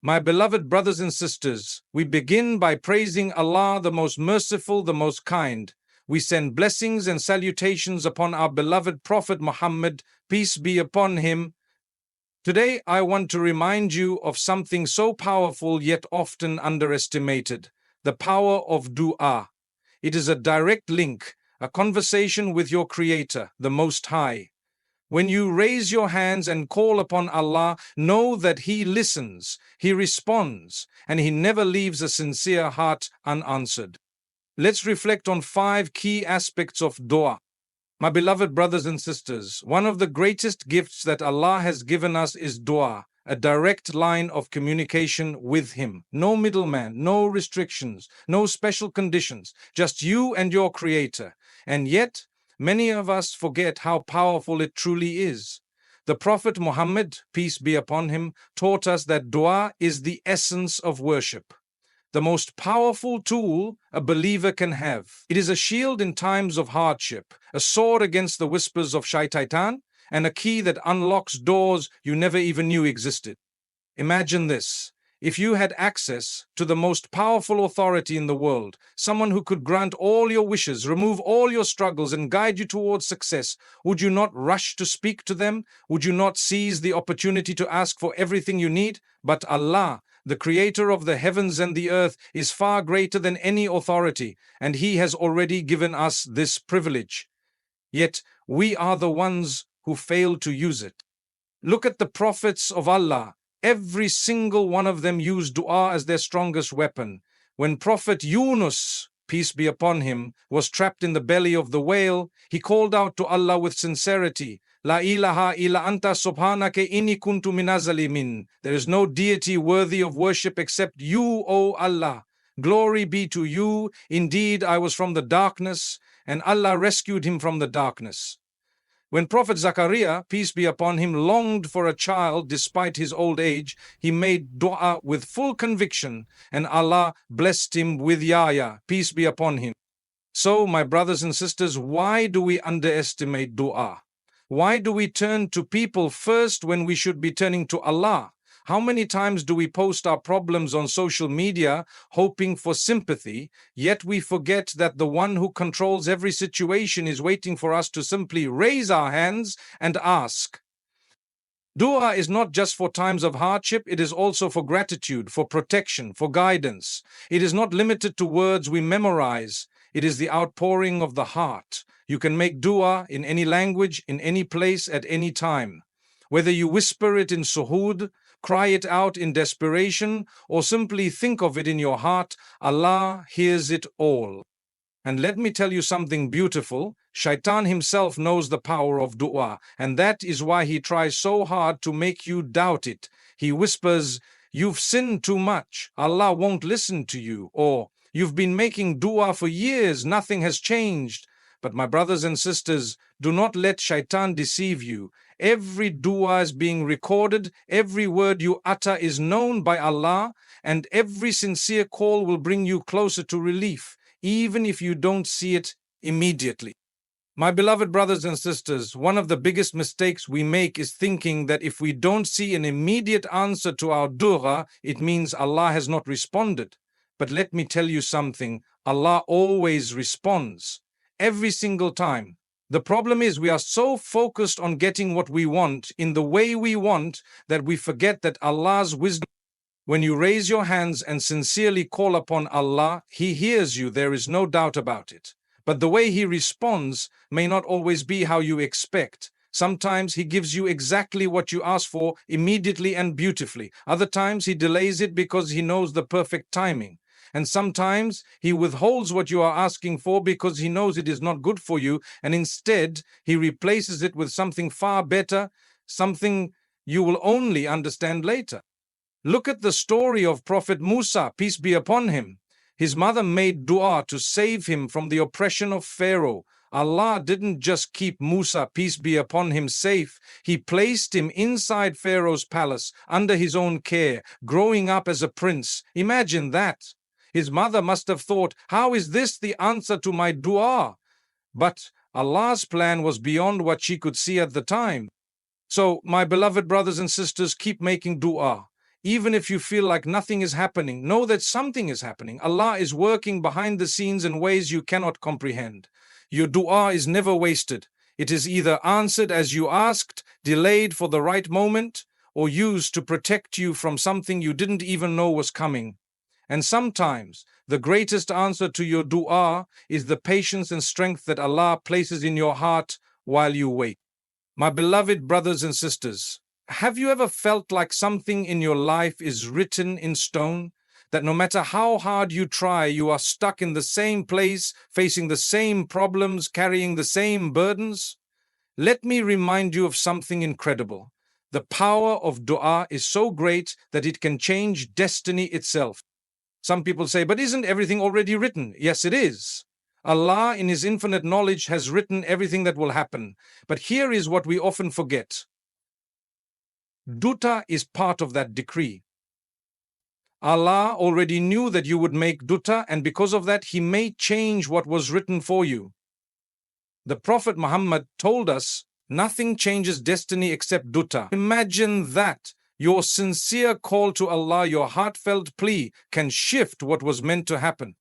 My beloved brothers and sisters, we begin by praising Allah, the most merciful, the most kind. We send blessings and salutations upon our beloved Prophet Muhammad, peace be upon him. Today, I want to remind you of something so powerful yet often underestimated, the power of Duaa. It is a direct link, a conversation with your Creator, the Most High. When you raise your hands and call upon Allah, know that He listens, He responds, and He never leaves a sincere heart unanswered. Let's reflect on 5 key aspects of dua. My beloved brothers and sisters, one of the greatest gifts that Allah has given us is dua, a direct line of communication with Him. No middleman, no restrictions, no special conditions, just you and your Creator. And yet, many of us forget how powerful it truly is. The Prophet Muhammad, peace be upon him, taught us that dua is the essence of worship, the most powerful tool a believer can have. It is a shield in times of hardship, a sword against the whispers of shaitan, and a key that unlocks doors you never even knew existed. Imagine this. If you had access to the most powerful authority in the world, someone who could grant all your wishes, remove all your struggles, and guide you towards success, would you not rush to speak to them? Would you not seize the opportunity to ask for everything you need? But Allah, the Creator of the heavens and the earth, is far greater than any authority, and He has already given us this privilege. Yet we are the ones who fail to use it. Look at the prophets of Allah. Every single one of them used dua as their strongest weapon. When Prophet Yunus, peace be upon him, was trapped in the belly of the whale, he called out to Allah with sincerity, La ilaha illa anta subhanaka inni kuntu minaz zalimin. There is no deity worthy of worship except you, O Allah. Glory be to you. Indeed, I was from the darkness, and Allah rescued him from the darkness. When Prophet Zachariah, peace be upon him, longed for a child despite his old age, he made dua with full conviction, and Allah blessed him with Yahya, peace be upon him. So, my brothers and sisters, why do we underestimate dua? Why do we turn to people first when we should be turning to Allah? How many times do we post our problems on social media hoping for sympathy, yet we forget that the one who controls every situation is waiting for us to simply raise our hands and ask? Dua is not just for times of hardship, it is also for gratitude, for protection, for guidance. It is not limited to words we memorize. It is the outpouring of the heart. You can make dua in any language, in any place, at any time. Whether you whisper it in suhood, cry it out in desperation, or simply think of it in your heart, Allah hears it all. And let me tell you something beautiful. Shaitan himself knows the power of dua, and that is why he tries so hard to make you doubt it. He whispers, you've sinned too much, Allah won't listen to you, or you've been making dua for years, nothing has changed. But my brothers and sisters, do not let shaitan deceive you. Every dua is being recorded, every word you utter is known by Allah, and every sincere call will bring you closer to relief, even if you don't see it immediately. My beloved brothers and sisters, one of the biggest mistakes we make is thinking that if we don't see an immediate answer to our dua, it means Allah has not responded. But let me tell you something, Allah always responds, every single time. The problem is we are so focused on getting what we want in the way we want that we forget that Allah's wisdom. When you raise your hands and sincerely call upon Allah, He hears you, there is no doubt about it. But the way He responds may not always be how you expect. Sometimes He gives you exactly what you ask for immediately and beautifully. Other times He delays it because He knows the perfect timing. And sometimes He withholds what you are asking for because He knows it is not good for you, and instead He replaces it with something far better, something you will only understand later. Look at the story of Prophet Musa, peace be upon him. His mother made dua to save him from the oppression of Pharaoh. Allah didn't just keep Musa, peace be upon him, safe. He placed him inside Pharaoh's palace, under his own care, growing up as a prince. Imagine that. His mother must have thought, how is this the answer to my dua? But Allah's plan was beyond what she could see at the time. So, my beloved brothers and sisters, keep making dua. Even if you feel like nothing is happening, know that something is happening. Allah is working behind the scenes in ways you cannot comprehend. Your dua is never wasted. It is either answered as you asked, delayed for the right moment, or used to protect you from something you didn't even know was coming. And sometimes the greatest answer to your dua is the patience and strength that Allah places in your heart while you wait. My beloved brothers and sisters, have you ever felt like something in your life is written in stone? That no matter how hard you try, you are stuck in the same place, facing the same problems, carrying the same burdens? Let me remind you of something incredible. The power of dua is so great that it can change destiny itself. Some people say, but isn't everything already written? Yes, it is. Allah, in His infinite knowledge, has written everything that will happen. But here is what we often forget. Duta is part of that decree. Allah already knew that you would make duta, and because of that, He may change what was written for you. The Prophet Muhammad told us, nothing changes destiny except duta. Imagine that. Your sincere call to Allah, your heartfelt plea, can shift what was meant to happen.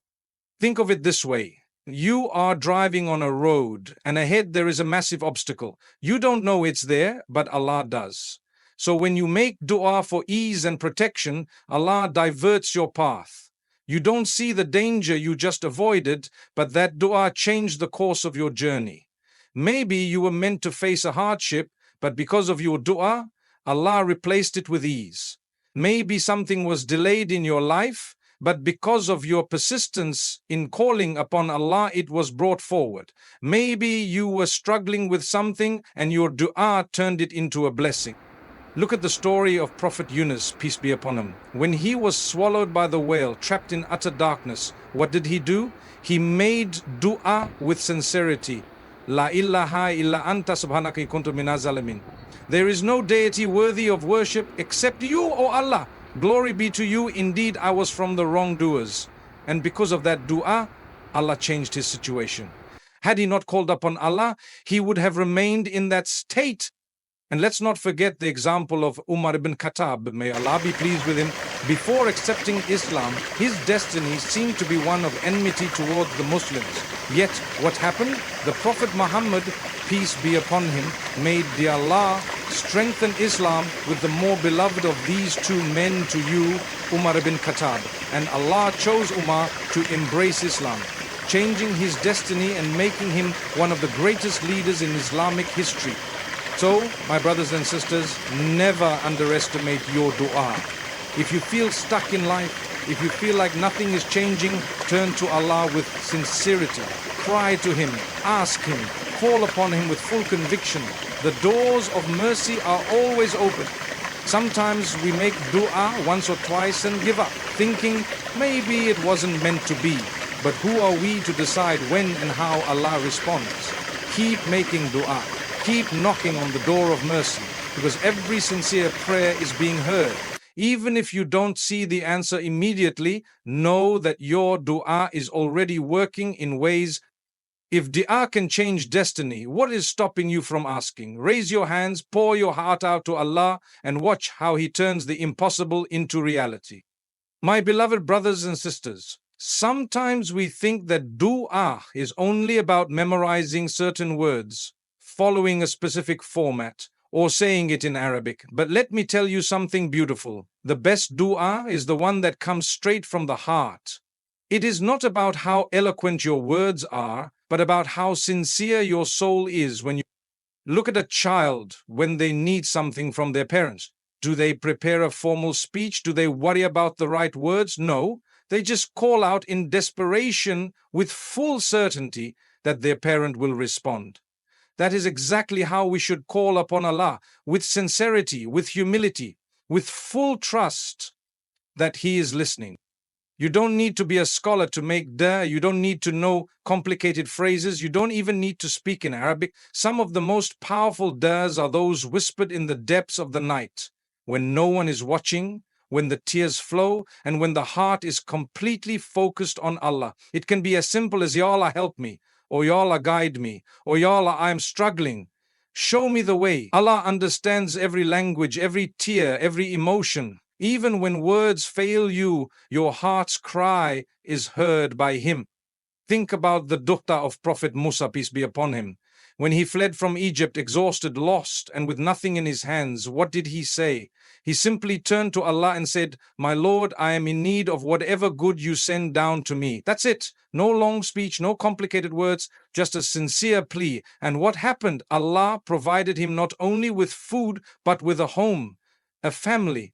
Think of it this way. You are driving on a road, and ahead there is a massive obstacle. You don't know it's there, but Allah does. So when you make dua for ease and protection, Allah diverts your path. You don't see the danger you just avoided, but that dua changed the course of your journey. Maybe you were meant to face a hardship, but because of your dua, Allah replaced it with ease. Maybe something was delayed in your life, but because of your persistence in calling upon Allah, it was brought forward. Maybe you were struggling with something and your dua turned it into a blessing. Look at the story of Prophet Yunus, peace be upon him. When he was swallowed by the whale, trapped in utter darkness, what did he do? He made dua with sincerity. La ilaha illa anta subhanaka kuntu minaz zalimin. There is no deity worthy of worship except you, O Allah. Glory be to you. Indeed, I was from the wrongdoers. And because of that dua, Allah changed his situation. Had he not called upon Allah, he would have remained in that state. And let's not forget the example of Umar ibn Khattab, may Allah be pleased with him. Before accepting Islam, his destiny seemed to be one of enmity towards the Muslims. Yet, what happened? The Prophet Muhammad, peace be upon him, made the Allah strengthen Islam with the more beloved of these two men to you, Umar ibn Khattab. And Allah chose Umar to embrace Islam, changing his destiny and making him one of the greatest leaders in Islamic history. So, my brothers and sisters, never underestimate your dua. If you feel stuck in life, if you feel like nothing is changing, turn to Allah with sincerity. Cry to Him, ask Him, call upon Him with full conviction. The doors of mercy are always open. Sometimes we make dua once or twice and give up, thinking maybe it wasn't meant to be. But who are we to decide when and how Allah responds? Keep making dua. Keep knocking on the door of mercy, because every sincere prayer is being heard. Even if you don't see the answer immediately, know that your dua is already working in ways. If dua can change destiny, what is stopping you from asking? Raise your hands, pour your heart out to Allah, and watch how He turns the impossible into reality. My beloved brothers and sisters, sometimes we think that dua is only about memorizing certain words, following a specific format, or saying it in Arabic. But let me tell you something beautiful. The best dua is the one that comes straight from the heart. It is not about how eloquent your words are, but about how sincere your soul is when you look at a child when they need something from their parents. Do they prepare a formal speech? Do they worry about the right words? No. They just call out in desperation with full certainty that their parent will respond. That is exactly how we should call upon Allah, with sincerity, with humility, with full trust that He is listening. You don't need to be a scholar to make dua. You don't need to know complicated phrases. You don't even need to speak in Arabic. Some of the most powerful duas are those whispered in the depths of the night, when no one is watching, when the tears flow, and when the heart is completely focused on Allah. It can be as simple as, Ya Allah, help me, or Ya Allah, guide me, or Ya Allah, I am struggling. Show me the way. Allah understands every language, every tear, every emotion. Even when words fail you, your heart's cry is heard by him. Think about the du'a of Prophet Musa, peace be upon him. When he fled from Egypt, exhausted, lost, and with nothing in his hands, what did he say? He simply turned to Allah and said, "My Lord, I am in need of whatever good you send down to me." That's it. No long speech, no complicated words, just a sincere plea. And what happened? Allah provided him not only with food, but with a home, a family,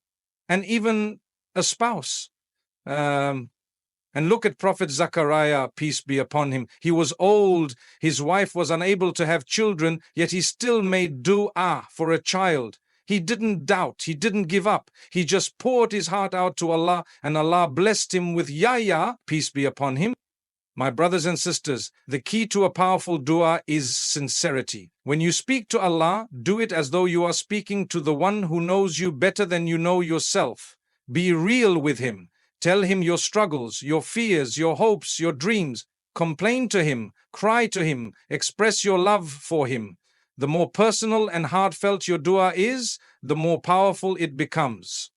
and even a spouse. And look at Prophet Zechariah, peace be upon him. He was old, his wife was unable to have children, yet he still made du'a for a child. He didn't doubt, he didn't give up. He just poured his heart out to Allah, and Allah blessed him with Yahya, peace be upon him. My brothers and sisters, the key to a powerful dua is sincerity. When you speak to Allah, do it as though you are speaking to the one who knows you better than you know yourself. Be real with him. Tell him your struggles, your fears, your hopes, your dreams. Complain to him, cry to him, express your love for him. The more personal and heartfelt your dua is, the more powerful it becomes.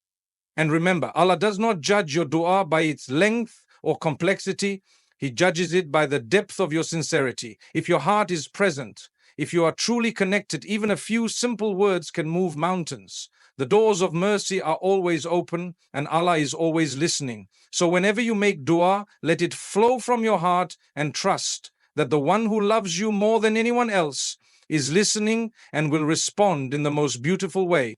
And remember, Allah does not judge your dua by its length or complexity. He judges it by the depth of your sincerity. If your heart is present, if you are truly connected, even a few simple words can move mountains. The doors of mercy are always open, and Allah is always listening. So whenever you make dua, let it flow from your heart and trust that the one who loves you more than anyone else is listening and will respond in the most beautiful way.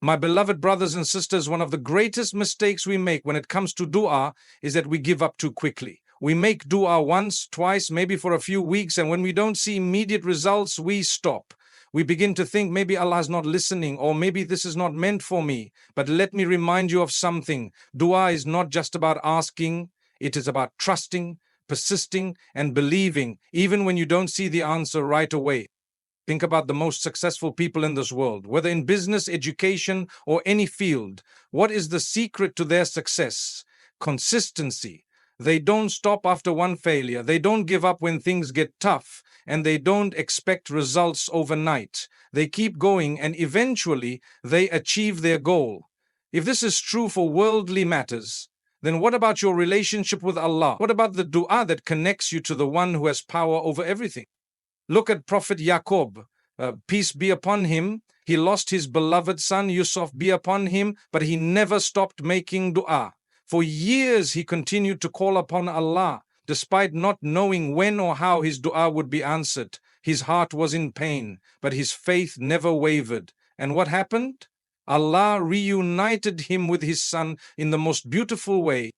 My beloved brothers and sisters, one of the greatest mistakes we make when it comes to dua is that we give up too quickly. We make dua once, twice, maybe for a few weeks, and when we don't see immediate results, we stop. We begin to think maybe Allah is not listening, or maybe this is not meant for me. But let me remind you of something. Dua is not just about asking, it is about trusting, persisting, and believing, even when you don't see the answer right away. Think about the most successful people in this world, whether in business, education, or any field. What is the secret to their success? Consistency. They don't stop after one failure. They don't give up when things get tough, and they don't expect results overnight. They keep going, and eventually they achieve their goal. If this is true for worldly matters, then what about your relationship with Allah? What about the dua that connects you to the one who has power over everything? Look at Prophet Yaqub, peace be upon him. He lost his beloved son, Yusuf, be upon him, but he never stopped making dua. For years he continued to call upon Allah, despite not knowing when or how his dua would be answered. His heart was in pain, but his faith never wavered. And what happened? Allah reunited him with his son in the most beautiful way.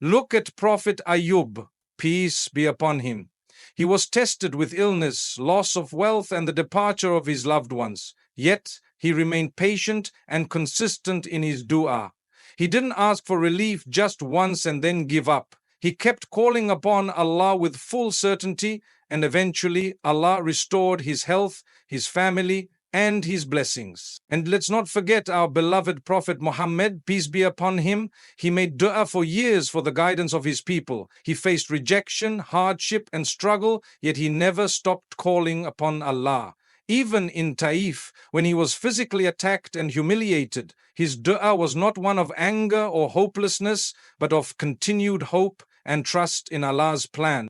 Look at Prophet Ayub, peace be upon him. He was tested with illness, loss of wealth, and the departure of his loved ones. Yet he remained patient and consistent in his dua. He didn't ask for relief just once and then give up. He kept calling upon Allah with full certainty, and eventually Allah restored his health, his family, and his blessings. And let's not forget our beloved Prophet Muhammad, peace be upon him. He made dua for years for the guidance of his people. He faced rejection, hardship, and struggle, yet he never stopped calling upon Allah. Even in Taif, when he was physically attacked and humiliated, his dua was not one of anger or hopelessness, but of continued hope and trust in Allah's plan.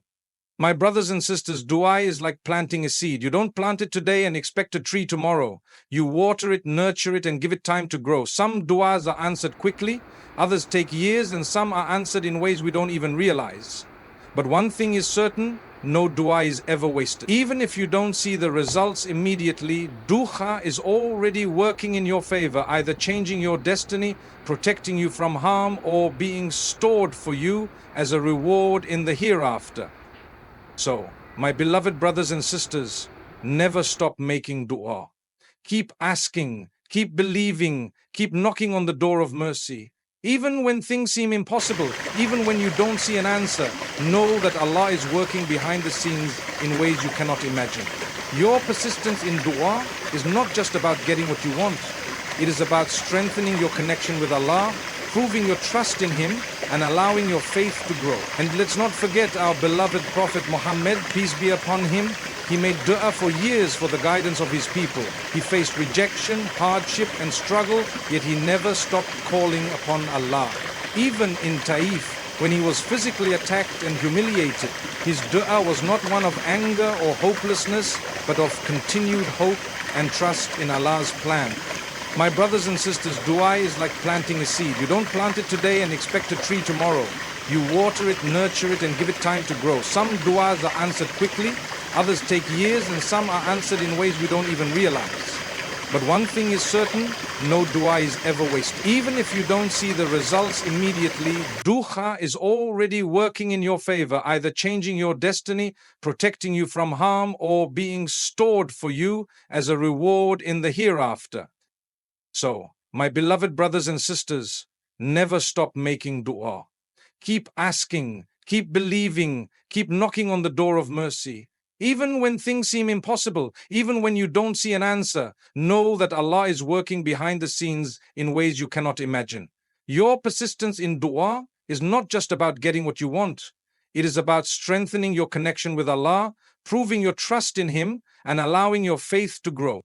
My brothers and sisters, dua is like planting a seed. You don't plant it today and expect a tree tomorrow. You water it, nurture it, and give it time to grow. Some duas are answered quickly, others take years, and some are answered in ways we don't even realize. But one thing is certain, no dua is ever wasted. Even if you don't see the results immediately, du'a is already working in your favor, either changing your destiny, protecting you from harm, or being stored for you as a reward in the hereafter. So, my beloved brothers and sisters, never stop making dua. Keep asking, keep believing, keep knocking on the door of mercy. Even when things seem impossible, even when you don't see an answer, know that Allah is working behind the scenes in ways you cannot imagine. Your persistence in dua is not just about getting what you want. It is about strengthening your connection with Allah, proving your trust in Him, and allowing your faith to grow. And let's not forget our beloved Prophet Muhammad, peace be upon him. He made dua for years for the guidance of his people. He faced rejection, hardship, and struggle, yet he never stopped calling upon Allah. Even in Taif, when he was physically attacked and humiliated, his dua was not one of anger or hopelessness, but of continued hope and trust in Allah's plan. My brothers and sisters, dua is like planting a seed. You don't plant it today and expect a tree tomorrow. You water it, nurture it, and give it time to grow. Some duas are answered quickly, others take years, and some are answered in ways we don't even realize. But one thing is certain, no dua is ever wasted. Even if you don't see the results immediately, dua is already working in your favor, either changing your destiny, protecting you from harm, or being stored for you as a reward in the hereafter. So, my beloved brothers and sisters, never stop making dua. Keep asking, keep believing, keep knocking on the door of mercy. Even when things seem impossible, even when you don't see an answer, know that Allah is working behind the scenes in ways you cannot imagine. Your persistence in dua is not just about getting what you want. It is about strengthening your connection with Allah, proving your trust in Him, and allowing your faith to grow.